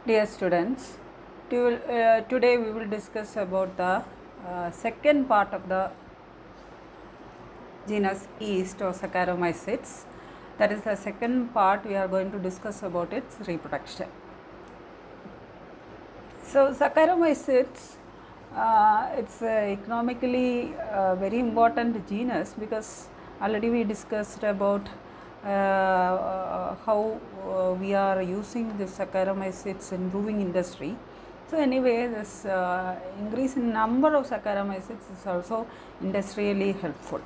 Dear students, today we will discuss about the second part of the genus yeast or Saccharomyces. That is the second part we are going to discuss about its reproduction. So Saccharomyces, it's economically very important genus because already we discussed about how we are using the Saccharomyces in brewing industry. So anyway, this increase in number of Saccharomyces is also industrially helpful.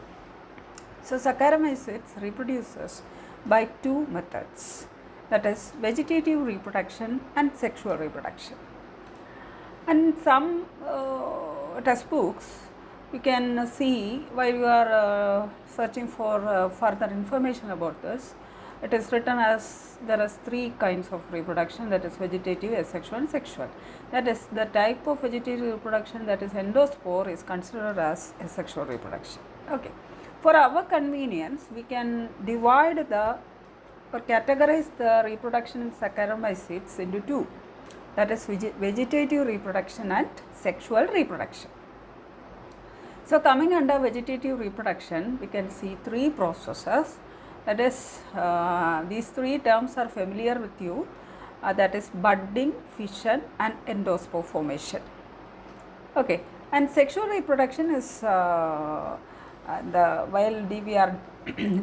So Saccharomyces reproduces by two methods, that is vegetative reproduction and sexual reproduction. And some textbooks you can see while you are searching for further information about this, it is written as there are three kinds of reproduction, that is vegetative, asexual and sexual. That is the type of vegetative reproduction, that is endospore, is considered as asexual reproduction. Okay. For our convenience, we can divide the or categorize the reproduction in Saccharomyces into two, that is vegetative reproduction and sexual reproduction. So coming under vegetative reproduction, we can see three processes, that is these three terms are familiar with you, that is budding, fission and endospore formation. Okay. And sexual reproduction is while we are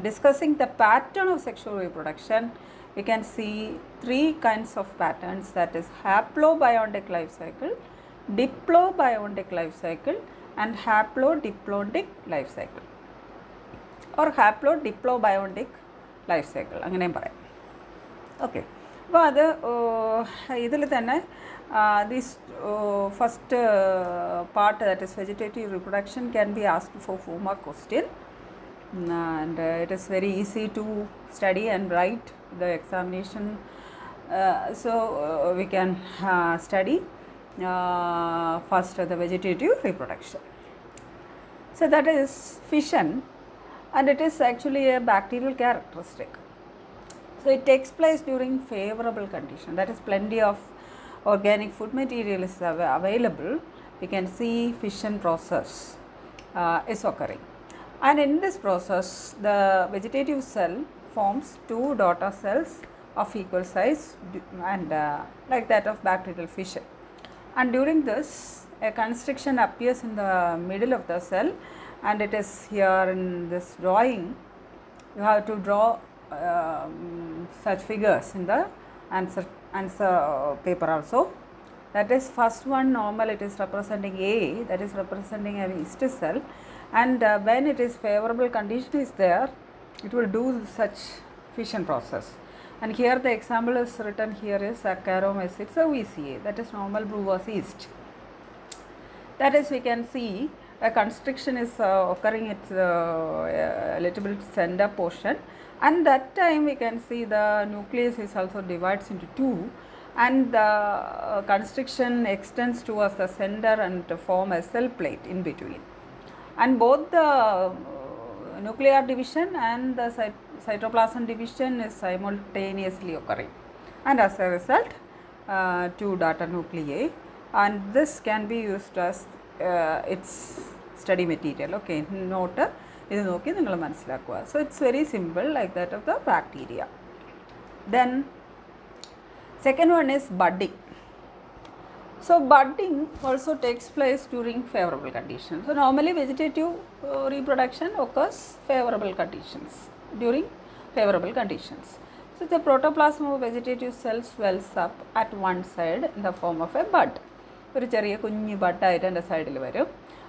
discussing the pattern of sexual reproduction, we can see three kinds of patterns, that is haplobiontic life cycle, diplobiontic life cycle and haplodiplodic life cycle or haplodiplobiontic life cycle. Okay. But this first part, that is vegetative reproduction, can be asked for 4 mark question, and it is very easy to study and write the examination. So we can study first the vegetative reproduction. So that is fission, and it is actually a bacterial characteristic. So it takes place during favorable condition, that is plenty of organic food material is available. We can see fission process is occurring, and in this process the vegetative cell forms two daughter cells of equal size and like that of bacterial fission, and during this a constriction appears in the middle of the cell, and it is here in this drawing. You have to draw such figures in the answer paper also. That is first one, normal, it is representing A, that is representing a yeast cell, and when it is favorable condition is there, it will do such fission process. And here the example is written here is Saccharomyces cerevisiae, that is normal brewer's yeast. That is, we can see a constriction is occurring at a little bit center portion, and that time we can see the nucleus is also divides into two, and the constriction extends towards the center and form a cell plate in between, and both the nuclear division and the cytoplasm division is simultaneously occurring, and as a result two daughter nuclei, and this can be used as its study material. Okay, note ഇത് നോക്കി നിങ്ങൾ മനസ്സിലാക്കുക. So it's very simple, like that of the bacteria. Then second one is budding. So budding also takes place during favorable conditions. So normally vegetative reproduction occurs favorable conditions, during favorable conditions. So the protoplasm of vegetative cells swells up at one side in the form of a bud. ഒരു ചെറിയ കുഞ്ഞു ബഡായിട്ട് എൻ്റെ സൈഡിൽ വരും,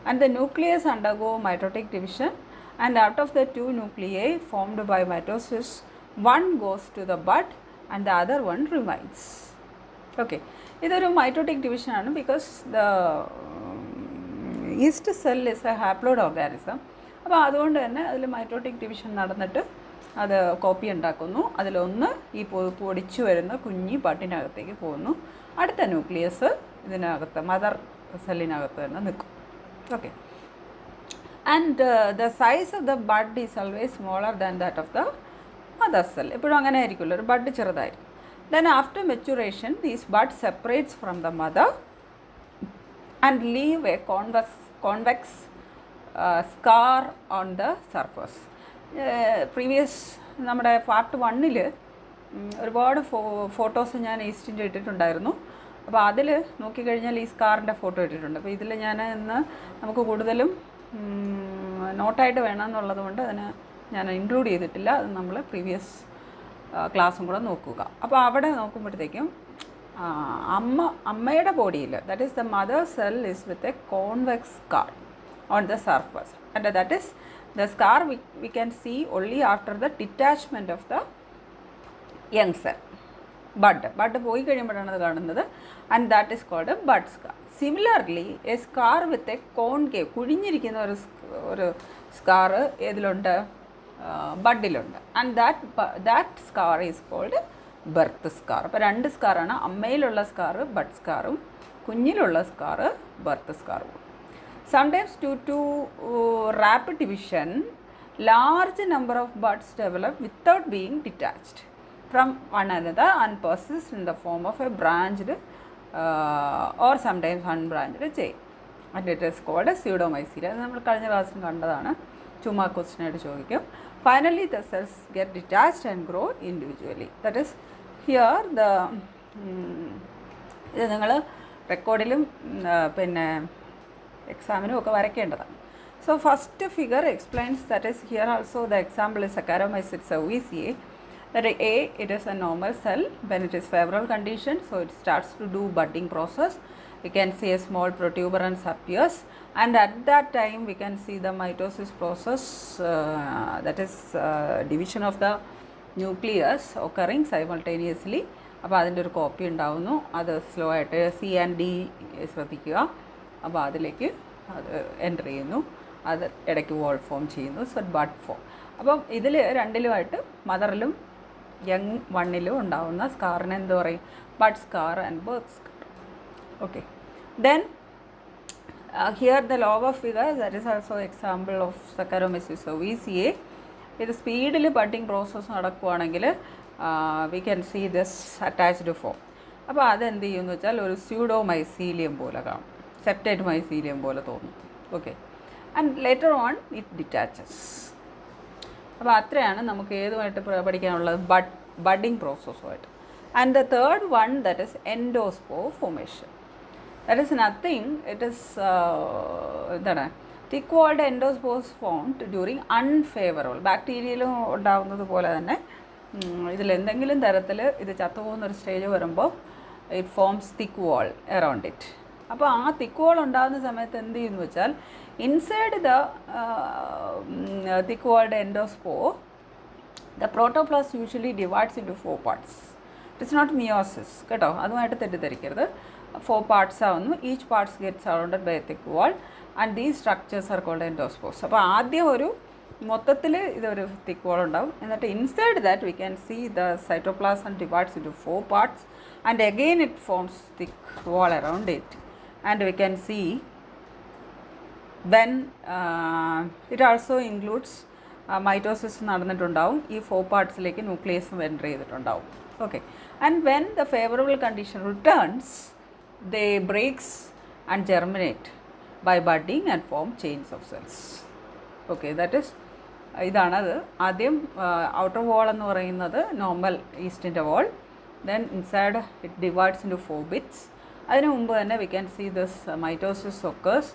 and the nucleus undergo mitotic division, and out of the two nuclei formed by mitosis, one goes to the bud and the other one remains. Okay, ഇതൊരു mitotic division ആണ്, because the yeast cell is a haploid organism. അപ്പോൾ അതുകൊണ്ട് തന്നെ അതിൽ mitotic division നടന്നിട്ട് അത് copy ഉണ്ടാക്കുന്നു, അതിലൊന്ന് ഈ പൊടിച്ചു വരുന്ന കുഞ്ഞി ബഡിനകത്തേക്ക് പോകുന്നു, അടുത്ത ന്യൂക്ലിയസ് ഇതിനകത്ത് മദർ സെല്ലിനകത്ത് തന്നെ നിൽക്കും. Okay, and the size of the bud is always smaller than that of the mother cell. എപ്പോഴും അങ്ങനെ ആയിരിക്കുമല്ലോ, ഒരു ബഡ് ചെറുതായിരിക്കും. Then after maturation, these buds separates from the mother and leave a convex scar on the surface. Previous നമ്മുടെ part 1 ഒരുപാട് photos ഞാൻ ഈസ്റ്റിൻ്റെ ഇട്ടിട്ടുണ്ടായിരുന്നു. അപ്പോൾ അതിൽ നോക്കിക്കഴിഞ്ഞാൽ ഈ സ്കാറിൻ്റെ ഫോട്ടോ ഇട്ടിട്ടുണ്ട്. അപ്പോൾ ഇതിൽ ഞാൻ ഇന്ന് നമുക്ക് കൂടുതലും നോട്ടായിട്ട് വേണമെന്നുള്ളത് കൊണ്ട് അതിന് ഞാൻ ഇൻക്ലൂഡ് ചെയ്തിട്ടില്ല. അത് നമ്മൾ പ്രീവിയസ് ക്ലാസ്സും കൂടെ നോക്കുക. അപ്പോൾ അവിടെ നോക്കുമ്പോഴത്തേക്കും അമ്മയുടെ ബോഡിയിൽ, that is the mother cell is with a convex scar on the surface, and that is the scar we can see only after the detachment of the young cell. Bud പോയി കഴിയുമ്പോഴാണ് അത് കാണുന്നത്, and that is called a bud scar. Similarly, a scar with a concave കുഴിഞ്ഞിരിക്കുന്ന ഒരു scar ഏതിലുണ്ട്? ബഡിലുണ്ട്. and that scar is called birth scar. അപ്പോൾ 2 സ്കാറാണ്, അമ്മയിലുള്ള സ്കാർ ബഡ് സ്കാറും കുഞ്ഞിലുള്ള സ്കാർ ബർത്ത് സ്കാറും. Sometimes due to rapid division, large number of buds develop without being detached from one another and persist in the form of a branched or sometimes unbranched chain, and it is called a pseudomycelia. അത് നമ്മൾ കഴിഞ്ഞ ക്ലാസ്സിൽ കണ്ടതാണ്, ചുമ്മാ ക്വസ്റ്റ്യനായിട്ട് ചോദിക്കും. Finally the cells get detached and grow individually. That is here the ഇത് നിങ്ങൾ റെക്കോർഡിലും പിന്നെ എക്സാമിനും ഒക്കെ വരയ്ക്കേണ്ടതാണ്. So first figure explains, that is here also the example is Saccharomyces-Reproduction. That A, it is a normal cell when it is favorable condition, so it starts to do budding process. We can see a small protuberance appears, and at that time we can see the mitosis process, that is division of the nucleus occurring simultaneously. അപ്പോൾ അതിൻ്റെ ഒരു copy ഉണ്ടാവുന്നു, അത് slow ആയിട്ട് C and D ശ്രദ്ധിക്കുക. അപ്പോൾ അതിലേക്ക് അത് എൻ്റർ ചെയ്യുന്നു, അത് ഇടയ്ക്ക് വോൾ ഫോം ചെയ്യുന്നു, സോ ബഡ് ഫോം. അപ്പം ഇതിൽ രണ്ടിലുമായിട്ട് മദറിലും യങ് വണ്ണിലും ഉണ്ടാവുന്ന സ്കാറിന് എന്ത് പറയും? Bud scar and birth scar. Okay, then here the lower figure, that is also example of Saccharomyces-Reproduction. ഇത് സ്പീഡിൽ ബഡിങ് പ്രോസസ്സ് നടക്കുകയാണെങ്കിൽ we can see this attached form. അപ്പോൾ അതെന്ത് ചെയ്യുമെന്ന് വെച്ചാൽ ഒരു സ്യൂഡോമൈസീലിയം പോലെ കാണും, സെപ്റ്റേറ്റ് മൈസീലിയം പോലെ തോന്നും. Okay, and later on it detaches. അപ്പോൾ അത്രയാണ് നമുക്ക് ഏതുമായിട്ട് പഠിക്കാനുള്ളത്, ബഡിങ് പ്രോസസ്സുമായിട്ട്. And the third one, that is endospore formation. That is nothing, it is എന്താണ്, thick walled endospores formed during unfavourable. ബാക്ടീരിയയിലും ഉണ്ടാകുന്നത് പോലെ തന്നെ ഇതിലെന്തെങ്കിലും തരത്തിൽ ഇത് ചത്തുപോകുന്നൊരു സ്റ്റേജ് വരുമ്പോൾ it forms thick wall around it. അപ്പോൾ ആ തിക്ക് വാൾ ഉണ്ടാകുന്ന സമയത്ത് എന്ത് ചെയ്യുന്നു വെച്ചാൽ, inside the thick walled endospore the protoplast usually divides into 4 parts. It's not meiosis കേട്ടോ, അതുമായിട്ട് തെറ്റിദ്ധരിക്കരുത്. 4 പാർട്സ് ആവുന്നു. Each parts gets surrounded by a thick wall and these structures are called endospores. അപ്പോൾ ആദ്യം ഒരു മൊത്തത്തിൽ ഇതൊരു തിക്ക് വാൾ ഉണ്ടാവും, എന്നിട്ട് inside that we can see the cytoplasm divides into 4 parts and again it forms thick wall around it. And we can see when it also includes mitosis നടന്നിട്ടുണ്ടാവും. ഈ 4 പാർട്സിലേക്ക് ന്യൂക്ലിയസും enter ചെയ്തിട്ടുണ്ടാവും. Okay, and when the favourable condition returns they breaks and germinate by budding and form chains of cells. Okay, that is ഇതാണത്. ആദ്യം outer wall എന്ന് പറയുന്നത് normal ഈസ്റ്റിൻ്റെ wall, then inside it divides into 4 bits. അതിന് മുമ്പ് തന്നെ we can see this mitosis occurs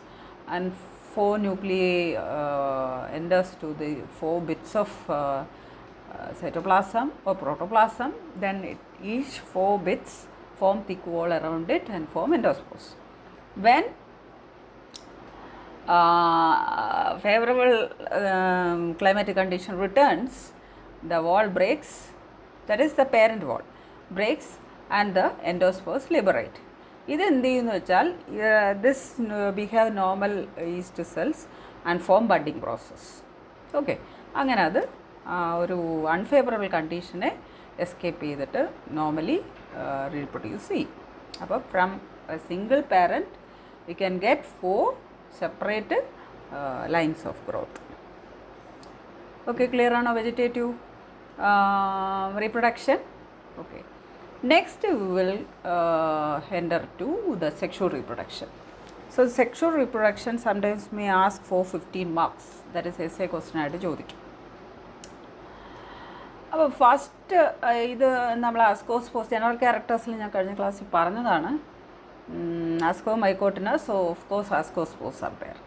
and 4 nuclei enters to the 4 bits of cytoplasm or protoplasm. Then each 4 bits form thick wall around it and form endospores. When favorable climatic condition returns, the wall breaks, that is the parent wall breaks and the endospores liberate. ഇത് എന്ത് ചെയ്യുന്നു വെച്ചാൽ, this behave normal yeast cells and form budding process. Okay, അങ്ങനെ അത് ഒരു unfavourable കണ്ടീഷനെ escape ചെയ്തിട്ട് normally reproduce ചെയ്യും. അപ്പോൾ from a single parent we can get 4 separate lines of growth. Okay, clear ആണോ vegetative reproduction? Okay, Next we will enter to the sexual reproduction. So sexual reproduction sometimes may ask for 15 marks, that is essay question ആയിട്ട് ചോദിക്കും. അപ്പോൾ first ഇത് നമ്മൾ ആസ്കോസ്പോസ് general ക്യാരക്ടേഴ്സിൽ ഞാൻ കഴിഞ്ഞ ക്ലാസ്സിൽ പറഞ്ഞതാണ്. Ascomycotinas, so of course ascospores are there.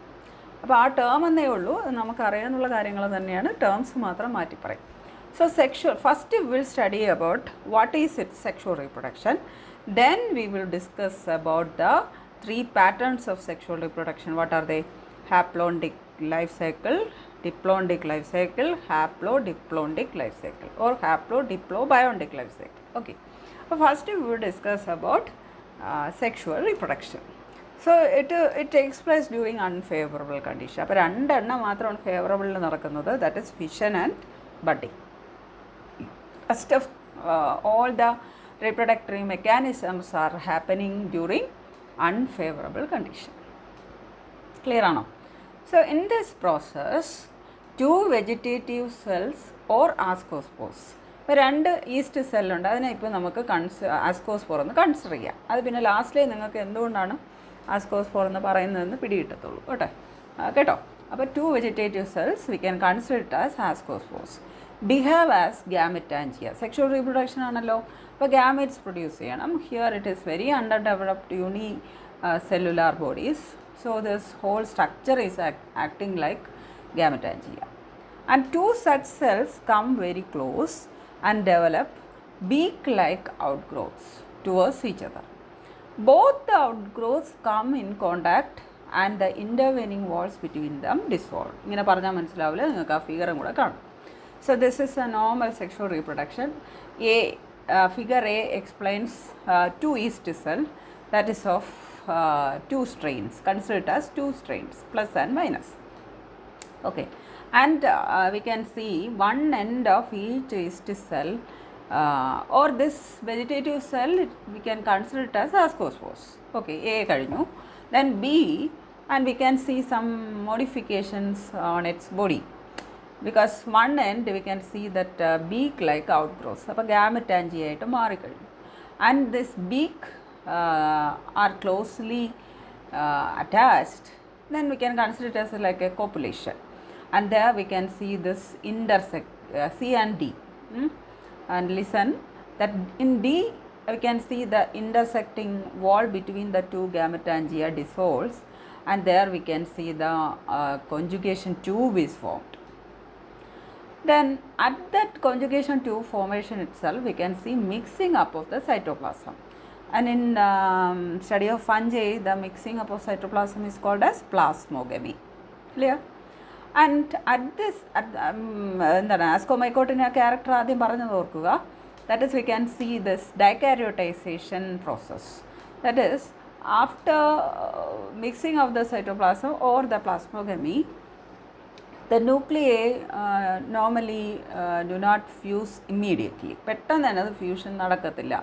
അപ്പോൾ ആ ടേം എന്നേ ഉള്ളൂ, നമുക്കറിയാനുള്ള കാര്യങ്ങൾ തന്നെയാണ്, ടേംസ് മാത്രം മാറ്റി പറയും. So sexual, first we will study about what is it sexual reproduction, then we will discuss about the 3 patterns of sexual reproduction. What are they? Haplodic life cycle, diplodic life cycle, haplodiplodic life cycle, or haplodiplobiontic life cycle. Okay, so first we will discuss about sexual reproduction. So it takes place during unfavorable condition. അപ്പോൾ രണ്ടെണ്ണം മാത്രമാണ് ഫേവറബിളിൽ നടക്കുന്നത്, that is fission and budding. Rest of all the reproductory mechanisms are happening during unfavorable condition. Clear ആണോ? So in this process 2 vegetative cells or ascospores, ഇപ്പോൾ 2 east സെല്ലുണ്ട്, അതിനെ ഇപ്പോൾ നമുക്ക് ആസ്കോസ്പോർ എന്ന് കൺസിഡർ ചെയ്യാം. അത് പിന്നെ ലാസ്റ്റിലേ നിങ്ങൾക്ക് എന്തുകൊണ്ടാണ് ആസ്കോസ്പോർ എന്ന് പറയുന്നതെന്ന് പിടികിട്ടത്തുള്ളൂ കേട്ടോ. അപ്പോൾ 2 vegetative cells we can consider it as ascospores. Behave as gametangia. Sexual reproduction ആണല്ലോ, അപ്പോൾ gametes produce ചെയ്യണം. Here it is very underdeveloped unicellular bodies, so this whole structure is acting like gametangia. And 2 such cells come very close and develop beak-like outgrowths towards each other. Both the outgrowths come in contact and the intervening walls between them dissolve. ഇങ്ങനെ പറഞ്ഞാൽ മനസ്സിലാവില്ല, നിങ്ങൾക്ക് ആ ഫിഗറും കൂടെ കാണും. So this is a normal sexual reproduction. Figure A explains 2 yeast cell, that is of 2 strains, considered as 2 strains, plus and minus. Okay, and we can see one end of each yeast cell or this vegetative cell, we can consider it as ascospores. Okay, A കഴിഞ്ഞു. Then B, and we can see some modifications on its body, because one end we can see that beak like outgrowths, അപ്പോൾ gametangia ആയിട്ട് മാറിക്കഴിഞ്ഞു. And this beak are closely attached, then we can consider it as like a copulation. And there we can see this intersect C and D. And listen, that in D we can see the intersecting wall between the 2 gametangia dissolves, and there we can see the conjugation tube is formed. Then at that conjugation tube formation itself, we can see mixing up of the cytoplasm. And in study of fungi, the mixing up of cytoplasm is called as plasmogamy. Clear? And at this, എന്താണ് ആസ്കോമൈക്കോട്ടിൻ്റെ character ആദ്യം പറഞ്ഞത് ഓർക്കുക. That is, we can see this dikaryoticization process. That is, after mixing of the cytoplasm or the plasmogamy, the nuclei normally do not fuse immediately. പെട്ടെന്ന് തന്നെ അത് fusion നടക്കത്തില്ല.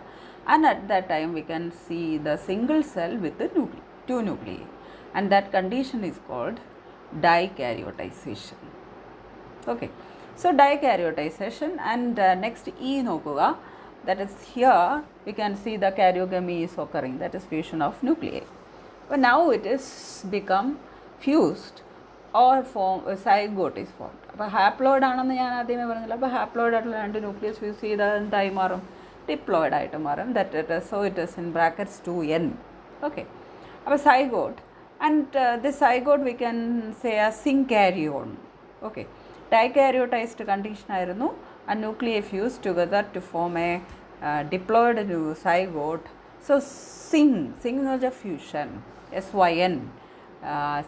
And at that time we can see the single cell with the 2 nuclei, and that condition is called dikaryoticization. Okay, so dikaryoticization. And next E നോക്കുക, that is here we can see the karyogamy is occurring, that is fusion of nuclei. But now it is become fused or zygote is formed. അപ്പോൾ haploid ആണെന്ന് ഞാൻ ആദ്യമേ പറഞ്ഞില്ല. അപ്പോൾ haploid ആയിട്ടുള്ള 2 nucleus fuse ചെയ്താൽ എന്തായി മാറും? ഡിപ്ലോയിഡ് ആയിട്ട് മാറും. So it is in brackets 2n. Okay, അപ്പോൾ zygote. And this zygote we can say ആ സിങ്കാരിയോൺ. ഓക്കെ, ഡൈകാരിയോട്ടൈസ്ഡ് കണ്ടീഷൻ ആയിരുന്നു. ആ nuclear fuse together to form a diploid zygote. So syn എന്ന് വെച്ചാൽ fusion, SYN,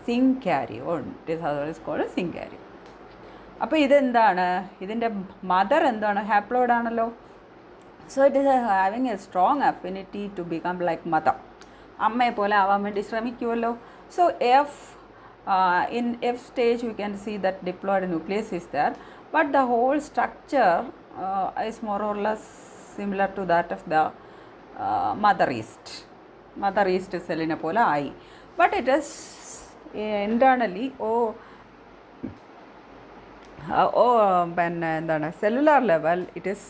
synkaryon. It is otherwise called synkaryon. അപ്പോൾ ഇതെന്താണ്? ഇതിൻ്റെ mother എന്താണ്? ഹാപ്ലോയിഡ് ആണല്ലോ. So it is having a strong affinity to become like mother. അമ്മയെ പോലെ ആവാൻ വേണ്ടി ശ്രമിക്കുമല്ലോ. So in F stage we can see that diploid nucleus is there, but the whole structure is more or less similar to that of the mother yeast celline pole ആയി. But it is internally പിന്നെ എന്താണ് cellular level it is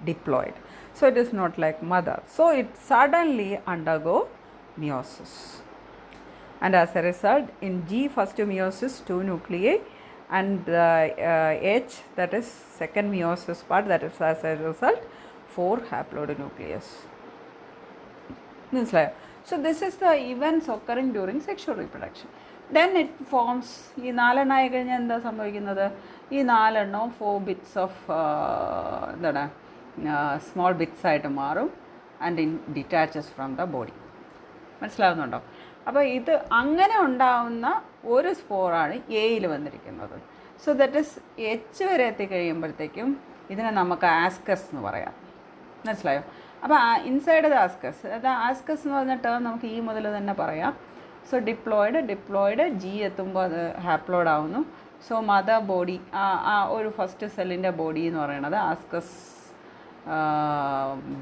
diploid. So it is not like mother. So it suddenly undergo meiosis. And as a result, in G first meiosis 2 nuclei, and H, that is second meiosis part, that is as a result 4 haploid nucleus. So this is the events occurring during sexual reproduction. Then it forms ഈ നാലെണ്ണമായി കഴിഞ്ഞാൽ എന്താ സംഭവിക്കുന്നത്? ഈ നാലെണ്ണം 4 bits of എന്താണ് small bits ആയിട്ട് മാറും and ഡിറ്റാച്ചസ് from the body. മനസ്സിലാവുന്നുണ്ടോ? അപ്പോൾ ഇത് അങ്ങനെ ഉണ്ടാവുന്ന ഒരു സ്പോറാണ് എയിൽ വന്നിരിക്കുന്നത്. സോ ദറ്റ് ഇസ് എച്ച് വരെ എത്തിക്കഴിയുമ്പോഴത്തേക്കും ഇതിനെ നമുക്ക് ആസ്കസ് എന്ന് പറയാം. മനസ്സിലായോ? അപ്പോൾ ഇൻസൈഡ് ദ ആസ്കസ്, അത് ആസ്കസ് എന്ന് പറഞ്ഞ ടേം നമുക്ക് ഈ മുതൽ തന്നെ പറയാം. സോ ഡിപ്ലോയിഡ് ജി എത്തുമ്പോൾ അത് ഹാപ്ലോയിഡ് ആവുന്നു. സോ മദർ ബോഡി, ആ ഒരു ഫസ്റ്റ് സെല്ലിൻ്റെ ബോഡി എന്ന് പറയുന്നത് ആസ്കസ്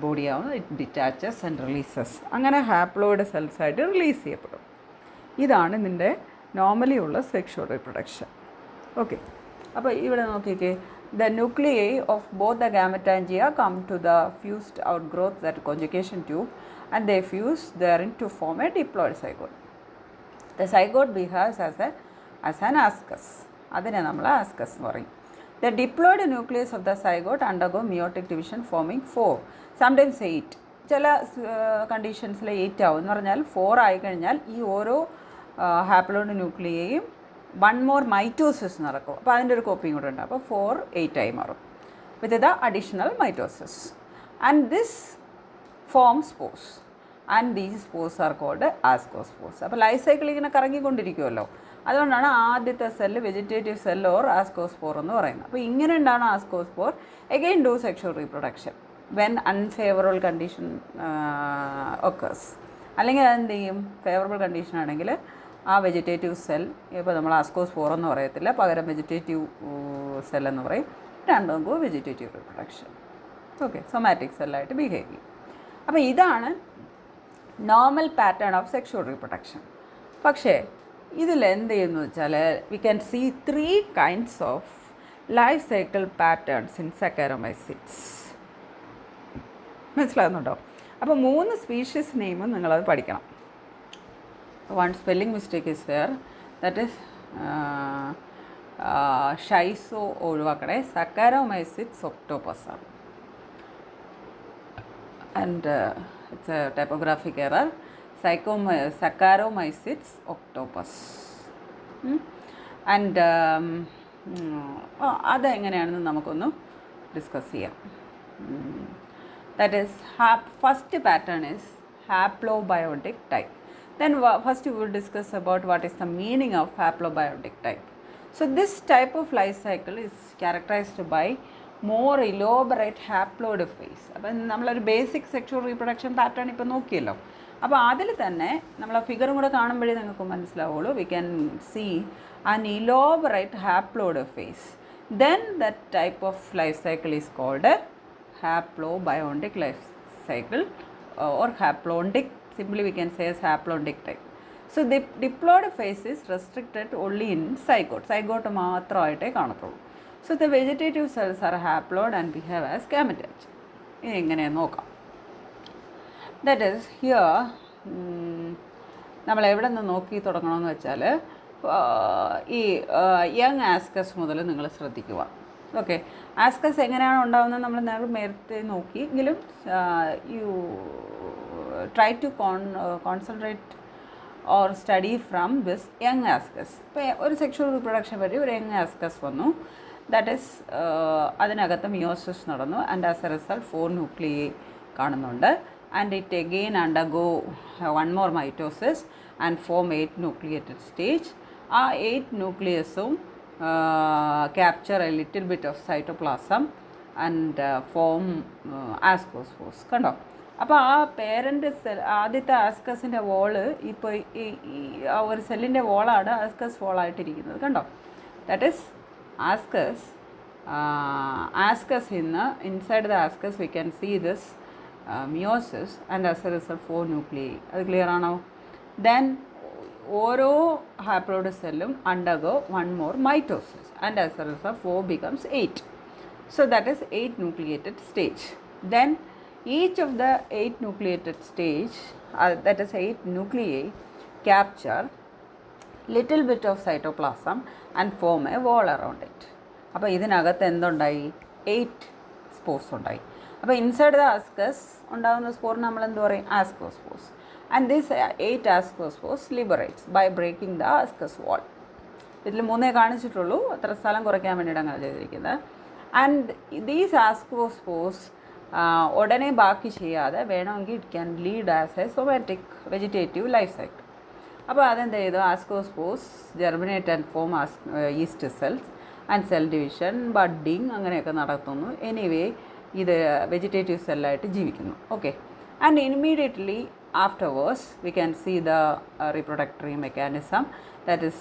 ബോഡി ആവുന്നു. It detaches and releases. അങ്ങനെ ഹാപ്ലോയിഡ് സെൽസായിട്ട് റിലീസ് ചെയ്യപ്പെടും. ഇതാണ് ഇതിൻ്റെ നോർമലി ഉള്ള സെക്ഷുവൽ റീപ്രൊഡക്ഷൻ. ഓക്കെ, അപ്പോൾ ഇവിടെ നോക്കിക്കേ, the nuclei of both the gametophagia come to the fused outgrowth, that conjugation tube, and they fuse therein to form a diploid zygote. The zygote behaves as an ascus. അതിനെ നമ്മൾ asks എന്ന് പറയും. The diploid nucleus of the zygote undergo meiotic division forming 4, sometimes 8. ചില കണ്ടീഷൻസിൽ 8 ആവും. എന്ന് പറഞ്ഞാൽ 4 ആയിക്കഴിഞ്ഞാൽ ഈ ഓരോ ഹാപ്ലോയിഡ് ന്യൂക്ലിയയും 1 more മൈറ്റോസിസ് നടക്കും. അപ്പോൾ അതിൻ്റെ ഒരു കോപ്പിയും കൂടെ ഉണ്ട്. അപ്പോൾ 4 8 ആയി മാറും with the additional mitosis. And this form spores, and these spores are called ascospores. അപ്പോൾ ലൈഫ് സൈക്കിൾ ഇങ്ങനെ കറങ്ങിക്കൊണ്ടിരിക്കുമല്ലോ, അതുകൊണ്ടാണ് ആദ്യത്തെ cell vegetative cell or ascospore എന്ന് പറയുന്നത്. അപ്പോൾ ഇങ്ങനെ ഉണ്ടാണ് ascospore again do sexual reproduction when unfavourable condition occurs. അല്ലെങ്കിൽ അതെന്ത് ചെയ്യും? ഫേവറബിൾ കണ്ടീഷൻ ആണെങ്കിൽ ആ വെജിറ്റേറ്റീവ് സെൽ, ഇപ്പോൾ നമ്മൾ ആസ്കോസ്പോർ എന്ന് പറയത്തില്ല, പകരം വെജിറ്റേറ്റീവ് സെൽ എന്ന് പറയും. രണ്ടും വെജിറ്റേറ്റീവ് റീപ്രൊഡക്ഷൻ. ഓക്കെ, സൊമാറ്റിക് സെല്ലായിട്ട് ബിഹേവ് ചെയ്യും. അപ്പോൾ ഇതാണ് normal pattern of sexual reproduction. പക്ഷേ ഇതിൽ എന്ത് ചെയ്യുന്നു വെച്ചാൽ we can see 3 kinds of life cycle patterns in saccharomycetes. മനസ്സിലാകുന്നുണ്ടോ? അപ്പോൾ 3 സ്പീഷീസ് നെയിമും നിങ്ങളത് പഠിക്കണം. One spelling mistake is there, that is ഷൈസോ ഒഴിവാക്കണേ, Saccharomyces octopus ആണ്. And it's a typographic error. Saccharomyces octopus. ആൻഡ് അതെങ്ങനെയാണെന്ന് നമുക്കൊന്ന് ഡിസ്കസ് ചെയ്യാം. That is, first pattern is haplobiotic type. Then first we will discuss about what is the meaning of haplobiotic type. So this type of life cycle is characterized by more elaborate haploid phase. അപ്പോൾ നമ്മളൊരു basic sexual reproduction pattern ഇപ്പോൾ നോക്കിയല്ലോ. അപ്പോൾ അതിൽ തന്നെ നമ്മൾ ആ ഫിഗറും കൂടെ കാണുമ്പോഴേ നിങ്ങൾക്ക് മനസ്സിലാവുള്ളൂ. We can see an elaborate haploid phase. Then that type of life cycle is called a haplobiotic life cycle or haplodic. Simply we can say as haplodic type. So the diploid phase is restricted only in zygote. Zygote മാത്രമായിട്ടേ കാണത്തുള്ളൂ. So the vegetative cells are haploid and behave as gametophagy. ഇനി എങ്ങനെ നോക്കാം. That is here നമ്മൾ എവിടെ നിന്ന് നോക്കി തുടങ്ങണമെന്ന് വെച്ചാൽ ഈ യങ് ആസ്കസ് മുതൽ നിങ്ങൾ ശ്രദ്ധിക്കുക. ഓക്കെ, ആസ്കസ് എങ്ങനെയാണ് ഉണ്ടാകുന്നത് നമ്മൾ നേരത്തെ നോക്കി. എങ്കിലും you try to concentrate or study from this young ascus. ഇപ്പോൾ ഒരു സെക്ഷുവൽ റീപ്രൊഡക്ഷൻ വഴി ഒരു യങ് ആസ്കസ് വന്നു. ദാറ്റ് ഈസ് അതിനകത്ത് മിയോസിസ് നടന്നു and as a result 4 nuclei കാണുന്നുണ്ട്. And it again undergo 1 more mitosis and form 8 nucleated stage. ആ 8 ന്യൂക്ലിയസും capture a little bit of cytoplasm and form ascospores. കണ്ടോ? അപ്പോൾ ആ പേരൻ്റ് സെൽ ആദ്യത്തെ ആസ്കസിൻ്റെ wall ഇപ്പോൾ ആ ഒരു സെല്ലിൻ്റെ വോളാണ് ആസ്കസ് വോളായിട്ടിരിക്കുന്നത്. കണ്ടോ? That is ascus. Ascus inside the ascus we can see this meiosis and as a result 4 nuclei. അത് ക്ലിയർ ആണോ? ദെൻ ഓരോ ഹാപ്ലോയിഡ് സെല്ലും undergo 1 more mitosis and as a result 4 becomes 8. So that is 8 nucleated stage. Then Each of the 8 nucleated stage, that is 8 nuclei, capture little bit of cytoplasm and form a wall around it. അപ്പോൾ ഇതിനകത്ത് എന്തുണ്ടായി? 8 spores ഉണ്ടായി. അപ്പോൾ inside the asks ഉണ്ടാകുന്ന സ്പോറിന് നമ്മൾ എന്ത് പറയും? Ascospores. And this 8 ascospores liberates by breaking the ascus wall. ഇതിൽ 3 കാണിച്ചിട്ടുള്ളൂ, അത്ര സ്ഥലം കുറയ്ക്കാൻ വേണ്ടിയിട്ട് അങ്ങനെ ചെയ്തിരിക്കുന്നത്. ആൻഡ് ദീസ് ആസ്കോസ്പോർസ് ഉടനെ ബാക്കി ചെയ്യാതെ വേണമെങ്കിൽ it can lead as a somatic vegetative life cycle. അപ്പോൾ അതെന്ത് ചെയ്തു? Ascospores germinate and form yeast cells and cell division, budding അങ്ങനെയൊക്കെ നടത്തുന്നു. എനിവേ ഇത് വെജിറ്റേറ്റീവ് സെല്ലായിട്ട് ജീവിക്കുന്നു. Okay. And immediately afterwards we can see the reproductory mechanism, that is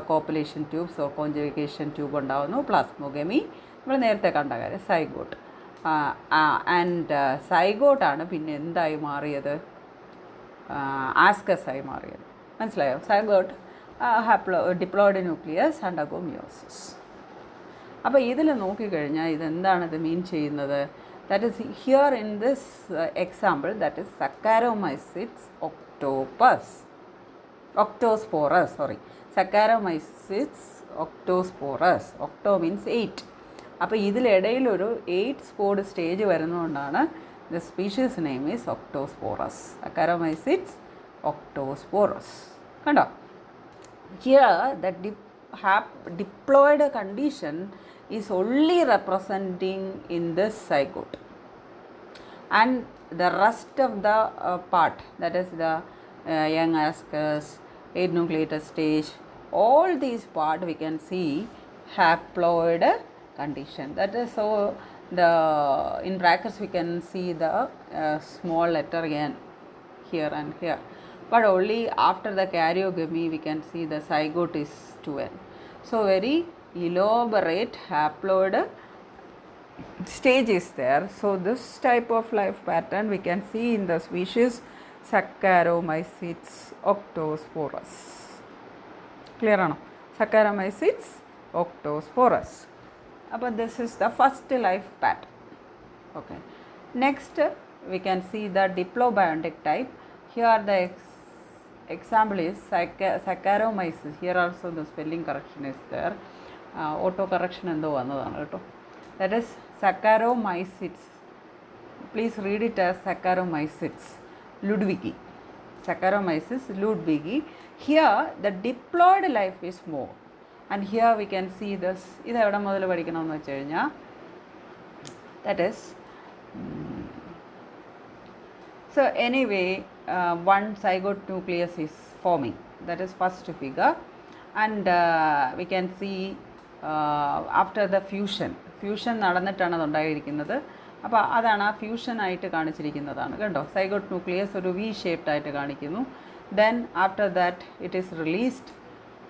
copulation tubes or conjugation tube ഉണ്ടാകുന്നു, plasmogamy നമ്മൾ നേരത്തെ കണ്ട കാര്യം, സൈഗോട്ട്. ആൻഡ് സൈഗോട്ടാണ് പിന്നെ എന്തായി മാറിയത്? ആസ്കസ് ആയി മാറിയത്. മനസ്സിലായോ? Zygote diploid nucleus undergo meiosis. അപ്പോൾ ഇതിൽ നോക്കിക്കഴിഞ്ഞാൽ ഇതെന്താണ് ഇത് മീൻ ചെയ്യുന്നത്? That is here in this example, that is Saccharomyces octosporus, Saccharomyces octosporus. Octo means 8. അപ്പോൾ ഇതിലിടയിലൊരു 8 സ്പോർഡ് stage വരുന്നതുകൊണ്ടാണ് the species name is Octosporus, Saccharomyces octosporus. കണ്ടോ? Here the diploid condition is only representing in this zygote, and the rest of the part, that is the young ascus, 8 nucleated stage, all these part we can see haploid condition. That is, so the in brackets we can see the small letter again here and here, but only after the karyogamy we can see the zygote is 2n. So very elaborate haploid stage is there. So this type of life pattern we can see in the species Saccharomyces octosporus. Clear ആണോ? Saccharomyces octosporus. അപ്പോൾ this is the first life pattern. Okay. Next we can see the diplobiontic type. Here the example is Saccharomyces. Here also the spelling correction is there. Auto correction എന്തോ വന്നതാണ് കേട്ടോ. That is Saccharomyces. Please read it as Saccharomyces ludwigi. Saccharomyces ludwigi. Here the diploid life is more. And here we can see this. ഇത് എവിടെ മുതൽ പഠിക്കണമെന്ന് വെച്ച് കഴിഞ്ഞാൽ, that is so anyway one zygote nucleus is forming. That is first figure. And we can see after the fusion നടന്നിട്ടാണ് അതുണ്ടായിരിക്കുന്നത്. അപ്പോൾ അതാണ് ആ ഫ്യൂഷൻ ആയിട്ട് കാണിച്ചിരിക്കുന്നതാണ് കേട്ടോ. സൈഗോട്ട് ന്യൂക്ലിയസ് ഒരു വി ഷേപ്ഡ് ആയിട്ട് കാണിക്കുന്നു. Then after that it is released.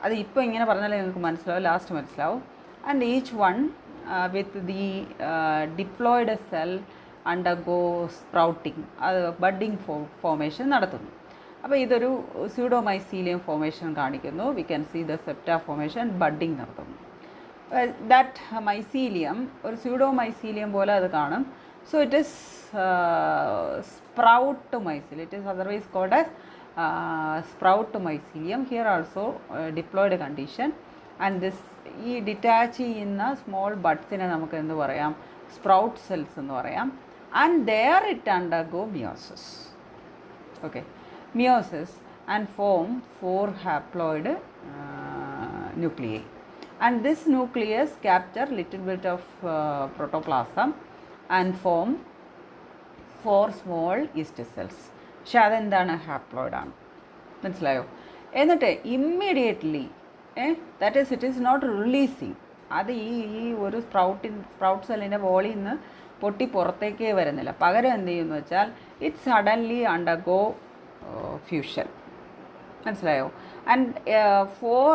അത് ഇപ്പോൾ ഇങ്ങനെ പറഞ്ഞാലേ നിങ്ങൾക്ക് മനസ്സിലാവും, ലാസ്റ്റ് മനസ്സിലാവും. And each one with the diploid cell undergo sprouting, അത് ബഡ്ഡിങ് ഫോർമേഷൻ നടത്തുന്നു. അപ്പോൾ ഇതൊരു സ്യൂഡോമൈസീലിയം ഫോർമേഷൻ കാണിക്കുന്നു. We can see the septa formation, budding നടത്തുന്നു. ദാറ്റ് മൈസീലിയം ഒരു സ്യൂഡോമൈസീലിയം പോലെ അത് കാണും. So it is sprout mycelium. It is otherwise called as sprout mycelium. Here also diploid condition. And this ഈ ഡിറ്റാച്ച് ചെയ്യുന്ന small ബഡ്സിനെ നമുക്ക് എന്ത് പറയാം? സ്പ്രൗട്ട് സെൽസ് എന്ന് പറയാം. And there it undergo meiosis. Okay, meiosis and form 4 haploid nuclei, and this nucleus capture little bit of protoplasm and form 4 small yeast cells. പക്ഷെ അതെന്താണ്? ഹാപ്ലോയിഡ് ആണ്. മനസ്സിലായോ? എന്നിട്ട് immediately that is it is not releasing. അത് ഈ ഒരു sprout സെല്ലിൻ്റെ ബോളിൽ നിന്ന് പൊട്ടി പുറത്തേക്കേ വരുന്നില്ല. പകരം എന്ത് ചെയ്യുമെന്ന് വെച്ചാൽ ഇറ്റ് സഡൻലി അണ്ടർഗോ ഫ്യൂഷൻ. മനസ്സിലായോ? And for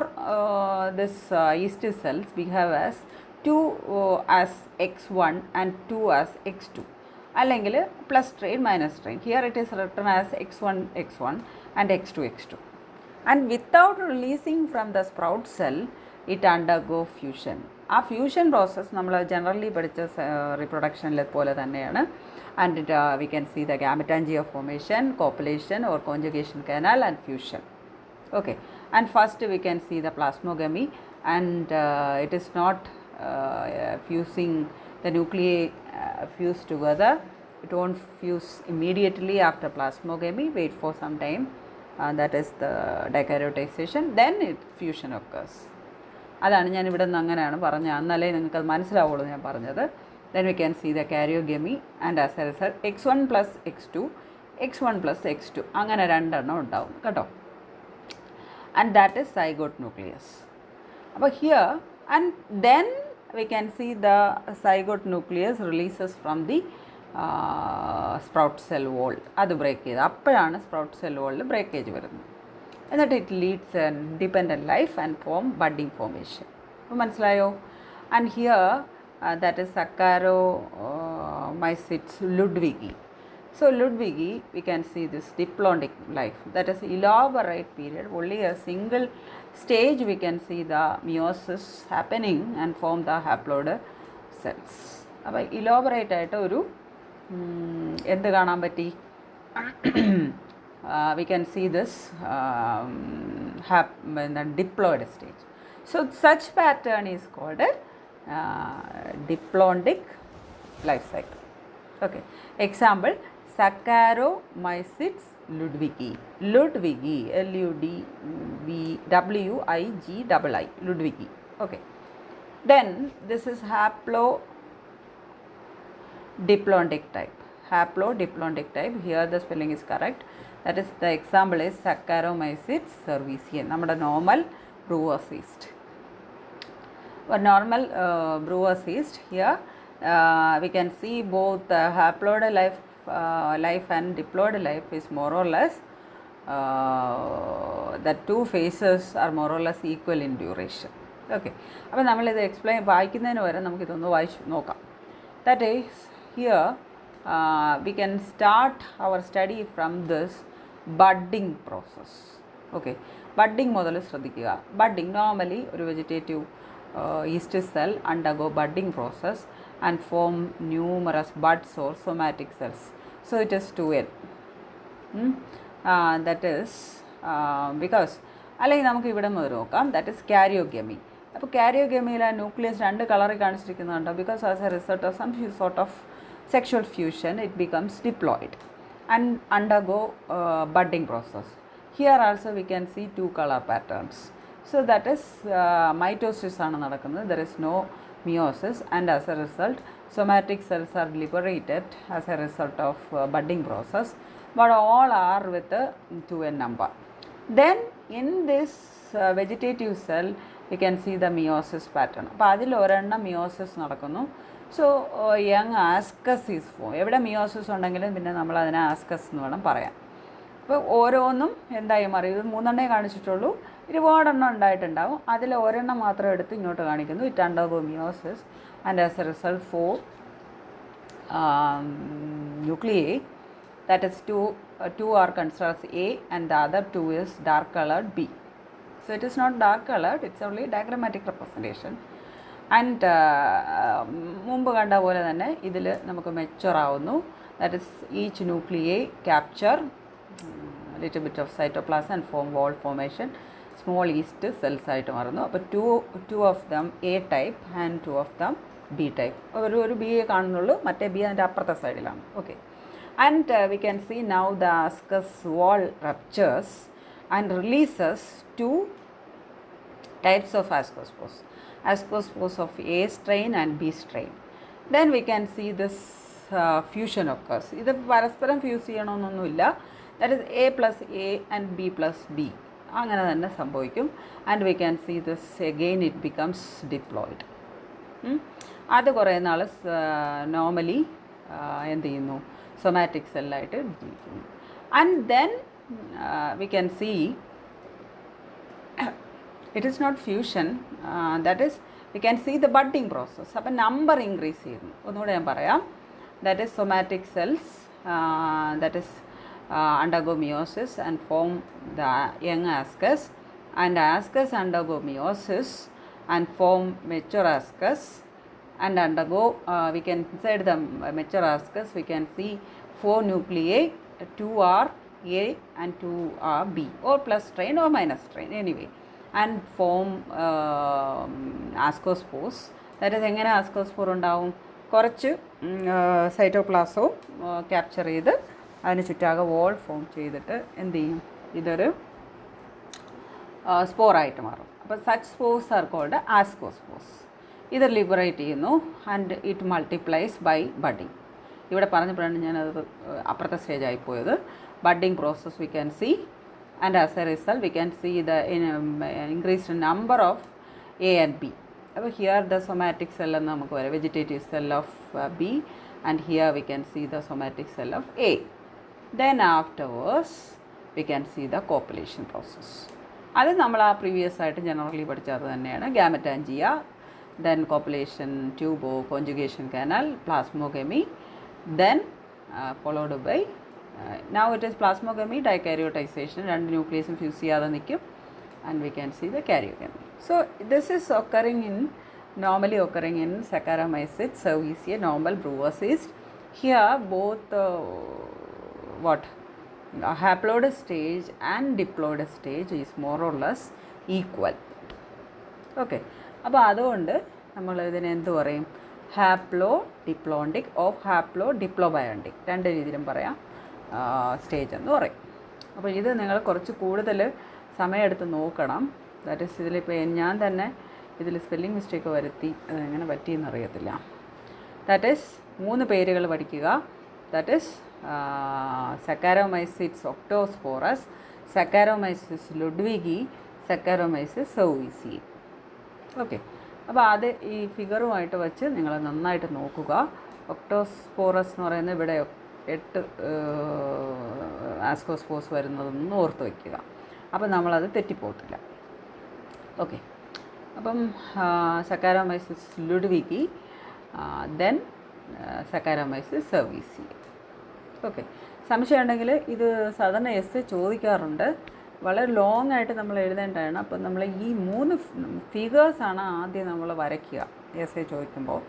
this yeast cells we have as 2 as x1 and 2 as x2, അല്ലെങ്കിൽ plus train minus train. Here it is written as x1 x1 and x2 x2. And without releasing from the sprout cell, it undergo fusion. ആ fusion process നമ്മൾ generally പഠിച്ച റീപ്രൊഡക്ഷനിലെ പോലെ തന്നെയാണ്. And we can see the gametangia formation, copulation or conjugation canal and fusion. Okay, and first we can see the plasmogamy, and it is not fusing, the nuclei fuse together. It won't fuse immediately after plasmogamy. Wait for some time, that is the dikaryoticization, then fusion occurs. അതാണ് ഞാൻ ഇവിടെ നിന്ന് അങ്ങനെയാണ് പറഞ്ഞത്, എന്നാലേ നിങ്ങൾക്കത് മനസ്സിലാവുള്ളൂ ഞാൻ പറഞ്ഞത്. Then we can see the karyogamy, and as a result x1 plus x2, x1 plus x2 അങ്ങനെ രണ്ടെണ്ണം ഉണ്ടാവും കേട്ടോ. And that is zygote nucleus. അപ്പോൾ here, and then we can see the zygote nucleus releases from the sprout cell wall. അത് break ചെയ്ത് അപ്പോഴാണ് sprout cell വോളിൽ breakage വരുന്നത്. എന്നിട്ട് it leads A dependent life and form budding formation. അപ്പോൾ മനസ്സിലായോ? And here that is Saccharomyces-Reproduction. So Ludwigi, we can see this diplodic life, that is elaborate period, only a single stage we can see the meiosis happening and form the haploid cells. അപ്പോൾ elaborate ആയിട്ട് ഒരു എന്ത് കാണാൻ പറ്റി? We can see this in the diploid stage. So such pattern is called a diplodic life cycle. Okay, example Saccharomyces-Reproduction, Ludwigi, Ludwigi, Ludwigi. Okay, then this is haplodiplodic type. Haplodiplodic type, here the spelling is correct, that is the example is Saccharomyces-Cerevisiae, നമ്മുടെ normal brewer's yeast. A normal brewer's yeast, here we can see both haploid life and diploid life is more or less, the two phases are more or less equal in duration. Okay, അപ്പോൾ നമ്മളിത് explain വായിക്കുന്നതിന് വരെ നമുക്കിതൊന്ന് വായിച്ച് നോക്കാം. That is, here we can start our study from this budding process. Okay, budding മുതൽ ശ്രദ്ധിക്കുക. Budding, normally ഒരു vegetative yeast cell undergo budding process and form numerous buds or somatic cells. So it is 2N. That is because അല്ലെങ്കിൽ നമുക്ക് ഇവിടെ മുതൽ നോക്കാം, that is karyogamy. അപ്പോൾ കാരിയോഗമിയിൽ ആ ന്യൂക്ലിയസ് രണ്ട് കളറിൽ കാണിച്ചിരിക്കുന്നുണ്ട്. Because as a result of some sort of sexual fusion it becomes diploid and undergo budding process. Here also we can see two color patterns. So that is mitosis ആണ് നടക്കുന്നത്. There is no meiosis, and as a result somatic cells are liberated as a result of budding process, but all are with a 2N number. Then in this vegetative cell we can see the meiosis pattern. അപ്പോൾ അതിൽ ഒരെണ്ണം meiosis നടക്കുന്നു. So young asks is form. എവിടെ meiosis ഉണ്ടെങ്കിലും പിന്നെ നമ്മൾ അതിനെ asks എന്ന് വേണം പറയാൻ. അപ്പോൾ ഓരോന്നും എന്തായി മാറി, ഇത് 3 കാണിച്ചിട്ടുള്ളൂ, ഒരുപാടെണ്ണം ഉണ്ടായിട്ടുണ്ടാവും. അതിൽ ഒരെണ്ണം മാത്രം എടുത്ത് ഇങ്ങോട്ട് കാണിക്കുന്നു. It undergo meiosis and as a result 4 nuclei, that is two are considered as A and the other 2 is dark colored B. So it is not dark colored, it's only diagrammatic representation. And മുമ്പ് കണ്ട പോലെ തന്നെ ഇതിൽ നമുക്ക് mature ആവുന്നു. That is each nuclei capture little bit of cytoplasm and form wall formation, small yeast cells ആയിട്ട് മാറുന്നു. അപ്പോൾ two of them A type and 2 of them B type. ഒരു ബി എ കാണുന്നുള്ളൂ, മറ്റേ ബി അതിൻ്റെ അപ്പുറത്തെ സൈഡിലാണ്. Okay, and we can see now the ascus wall ruptures and releases 2 types of ascospores. Ascospores of A strain and B strain. Then we can see this fusion occurs. ഇത് പരസ്പരം fuse ചെയ്യണമെന്നൊന്നുമില്ല. That is A plus A and B plus B. അങ്ങനെ തന്നെ സംഭവിക്കും. And we can see this again it becomes diploid. അത് കുറേ നാൾ normally എന്ത് ചെയ്യുന്നു, സൊമാറ്റിക് സെല്ലായിട്ട് ജീവിക്കുന്നു. And then we can see it is not fusion, that is we can see the budding process. അപ്പോൾ നമ്പർ ഇൻക്രീസ് ചെയ്യുന്നു. ഒന്നുകൂടെ ഞാൻ പറയാം. that is somatic cells that is undergo meiosis and form the young ascus, and ascus undergo meiosis and form mature ascus and undergo, we can inside the mature ascus we can see 4 nuclei, 2 are A and 2 are B, or plus strain or minus strain anyway, and form ascospores. That is എങ്ങനെ ആസ്കോസ്പോർ ഉണ്ടാവും, കുറച്ച് സൈറ്റോപ്ലാസോ capture ചെയ്ത് അതിന് ചുറ്റാകെ wall form ചെയ്തിട്ട് എന്ത് ചെയ്യും, ഇതൊരു സ്പോറായിട്ട് മാറും. അപ്പോൾ such spores are called ascospores. ഇത് ലിബറേറ്റ് ചെയ്യുന്നു and it multiplies by budding. ഇവിടെ പറഞ്ഞപ്പോഴാണ് ഞാനത് അപ്പുറത്തെ സ്റ്റേജായി പോയത്. Budding process we can see, and as a result we can see the increased number of A and B. അപ്പോൾ ഹിയർ ദ സൊമാറ്റിക് സെൽ എന്ന് നമുക്ക് പറയാം, vegetative cell of B, and here we can see the somatic cell of A. Then afterwards we can see the copulation process. അത് നമ്മൾ ആ previous ആയിട്ട് generally പഠിച്ചത് തന്നെയാണ്. ഗാമറ്റാഞ്ചിയ, then copulation tubo, conjugation canal, plasmogamy, then followed by now it is plasmogamy, dikaryoticization, രണ്ട് ന്യൂക്ലിയസും fuse ചെയ്യാതെ നിൽക്കും, and we can see the karyogamy. So this is occurring in, normally occurring in Saccharomyces cerevisiae, normal brewer's yeast. Here both what haploid stage and diploid stage is more or less equal. Okay, അപ്പോൾ അതുകൊണ്ട് നമ്മൾ ഇതിനെ എന്ത് പറയും, haplo diplontic of haplo ഡിപ്ലോബയോണ്ടിക്, രണ്ട് രീതിയിലും പറയാം stage എന്ന് പറയും. അപ്പോൾ ഇത് നിങ്ങൾ കുറച്ച് കൂടുതൽ സമയമെടുത്ത് നോക്കണം. ദാറ്റ് ഈസ് ഇതിലിപ്പോൾ ഞാൻ തന്നെ ഇതിൽ സ്പെല്ലിംഗ് മിസ്റ്റേക്ക് വരുത്തി, അതെങ്ങനെ പറ്റിയെന്ന് അറിയത്തില്ല. ദാറ്റ് ഈസ് 3 പേരുകൾ പഠിക്കുക. That is Saccharomyces octosporus, Saccharomyces ludwigi, Saccharomyces cerevisiae. Okay, അപ്പോൾ അത് ഈ ഫിഗറുമായിട്ട് വെച്ച് നിങ്ങൾ നന്നായിട്ട് നോക്കുക. ഒക്ടോസ്പോറസ് എന്ന് പറയുന്നത് ഇവിടെ 8 ആസ്കോസ്പോർസ് വരുന്നതൊന്നും ഓർത്ത് വയ്ക്കുക. അപ്പം നമ്മളത് തെറ്റിപ്പോകത്തില്ല. ഓക്കെ, അപ്പം Saccharomyces ludwigi, then Saccharomyces cerevisiae. Okay, സംശയം ഉണ്ടെങ്കിൽ ഇത് സാധാരണ എസ് ചോദിക്കാറുണ്ട്, വളരെ ലോങ് ആയിട്ട് നമ്മൾ എഴുതേണ്ടതാണ്. അപ്പം നമ്മൾ ഈ 3 ഫിഗേഴ്സാണ് ആദ്യം നമ്മൾ വരയ്ക്കുക എസ് ചോദിക്കുമ്പോൾ.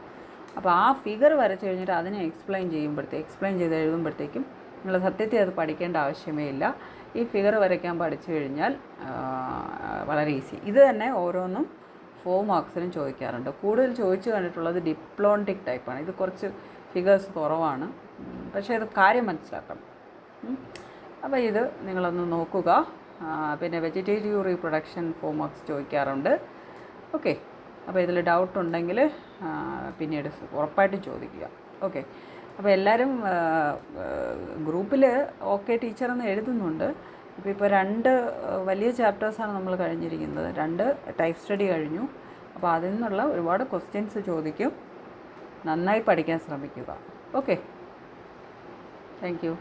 അപ്പോൾ ആ ഫിഗർ വരച്ച് കഴിഞ്ഞിട്ട് അതിനെ എക്സ്പ്ലെയിൻ ചെയ്ത് എഴുതുമ്പോഴത്തേക്കും നിങ്ങൾ സത്യത്തിൽ അത് പഠിക്കേണ്ട ആവശ്യമേ ഇല്ല. ഈ ഫിഗർ വരയ്ക്കാൻ പഠിച്ചു കഴിഞ്ഞാൽ വളരെ ഈസി. ഇത് തന്നെ ഓരോന്നും 4 മാർക്സിനും ചോദിക്കാറുണ്ട്. കൂടുതൽ ചോദിച്ചു കണ്ടിട്ടുള്ളത് ഡിപ്ലോണ്ടിക് ടൈപ്പാണ്. ഇത് കുറച്ച് ഫിഗേഴ്സ് കുറവാണ്, പക്ഷേ ഇത് കാര്യം മനസ്സിലാക്കണം. അപ്പോൾ ഇത് നിങ്ങളൊന്ന് നോക്കുക. പിന്നെ വെജിറ്റേറ്റീവ് റീപ്രൊഡക്ഷൻ 4 മാർക്സ് ചോദിക്കാറുണ്ട്. ഓക്കെ, അപ്പോൾ ഇതിൽ ഡൗട്ട് ഉണ്ടെങ്കിൽ പിന്നീട് ഉറപ്പായിട്ടും ചോദിക്കുക. ഓക്കെ, അപ്പോൾ എല്ലാവരും ഗ്രൂപ്പിൽ ഓക്കെ ടീച്ചറെന്ന് എഴുതുന്നുണ്ട്. ഇപ്പോൾ 2 വലിയ ചാപ്റ്റേഴ്സാണ് നമ്മൾ കഴിഞ്ഞിരിക്കുന്നത്. 2 ടൈപ്പ് സ്റ്റഡി കഴിഞ്ഞു. അപ്പോൾ അതിൽ നിന്നുള്ള ഒരുപാട് ക്വസ്റ്റ്യൻസ് ചോദിക്കും. നന്നായി പഠിക്കാൻ ശ്രമിക്കുക. Okay, thank you.